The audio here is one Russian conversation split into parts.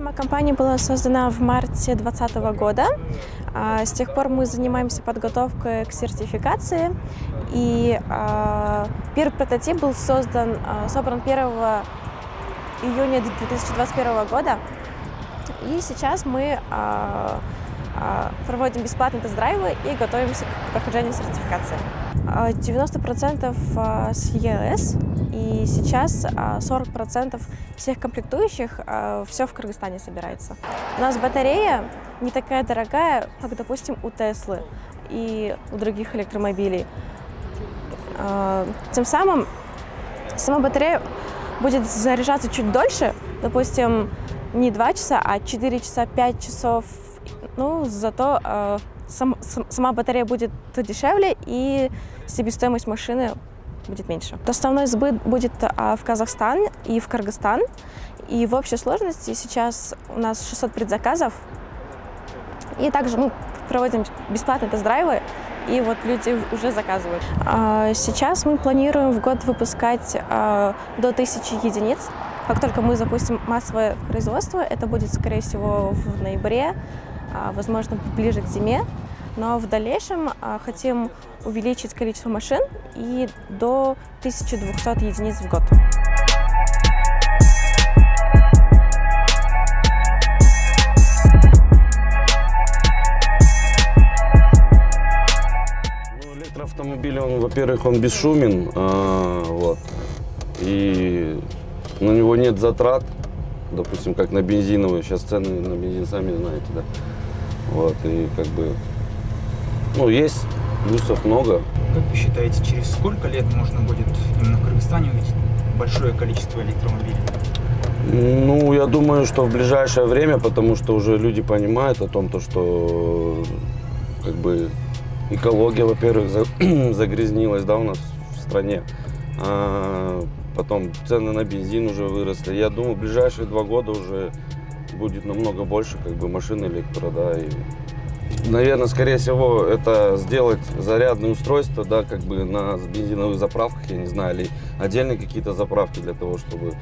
Сама компания была создана в марте 2020 года. С тех пор мы занимаемся подготовкой к сертификации. И первый прототип был собран 1 июня 2021 года. И сейчас мы проводим бесплатные тест-драйвы и готовимся к прохождению сертификации. 90% с ЕС, и сейчас 40% всех комплектующих все в Кыргызстане собирается. У нас батарея не такая дорогая, как, допустим, у Теслы и у других электромобилей. Тем самым сама батарея будет заряжаться чуть дольше, допустим, не 2 часа, а 4 часа, 5 часов. Ну, зато сама батарея будет дешевле, и себестоимость машины будет меньше. Основной сбыт будет в Казахстан и в Кыргызстан. И в общей сложности сейчас у нас 600 предзаказов. И также мы проводим бесплатные тест-драйвы, и вот люди уже заказывают. Сейчас мы планируем в год выпускать до 1000 единиц. Как только мы запустим массовое производство, это будет, скорее всего, в ноябре, возможно, ближе к зиме. Но в дальнейшем хотим увеличить количество машин и до 1200 единиц в год. Электроавтомобиль, во-первых, он бесшумен, вот, и на него нет затрат, допустим, как на бензиновый. Сейчас цены на бензин, сами знаете, да. Вот, и как бы, ну, есть плюсов много. Как вы считаете, через сколько лет можно будет именно в Кыргызстане увидеть большое количество электромобилей? Ну, я думаю, что в ближайшее время, потому что уже люди понимают о том, что как бы экология, во-первых, загрязнилась, да, у нас в стране. Потом цены на бензин уже выросли. Я думаю, в ближайшие 2 года уже будет намного больше как бы машин электро, да. И, наверное, скорее всего, это сделать зарядные устройства, да, как бы на бензиновых заправках, я не знаю, или отдельные какие-то заправки для того, чтобы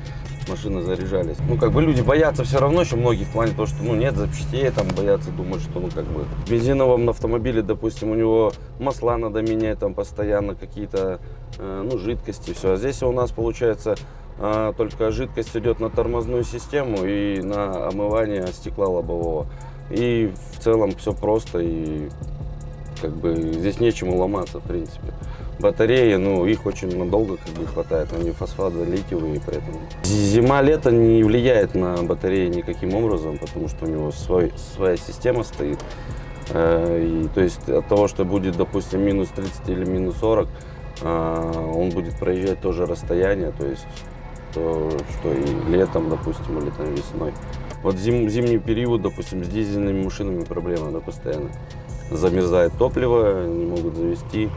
машины заряжались. Ну, как бы люди боятся все равно, еще многие в плане того, что, ну, нет запчастей, там боятся, думают, что, ну, как бы в бензиновом автомобиле, допустим, у него масла надо менять, там постоянно какие-то, ну, жидкости, все. А здесь у нас, получается, только жидкость идет на тормозную систему и на омывание стекла лобового. И в целом все просто, и как бы здесь нечему ломаться, в принципе. Батареи, ну, их очень надолго как бы хватает, они фосфат-литиевые, поэтому зима-лето не влияет на батареи никаким образом, потому что у него своя система стоит. И, то есть от того, что будет, допустим, минус 30 или минус 40, он будет проезжать тоже расстояние, то есть то, что и летом, допустим, или там весной. Вот зимний период, допустим, с дизельными машинами проблема, да, постоянно. Замерзает топливо, не могут завести.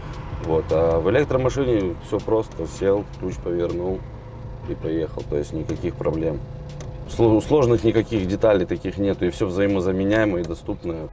Вот. А в электромашине все просто. Сел, ключ повернул и поехал. То есть никаких проблем. Сложных никаких деталей таких нету. И все взаимозаменяемое и доступное.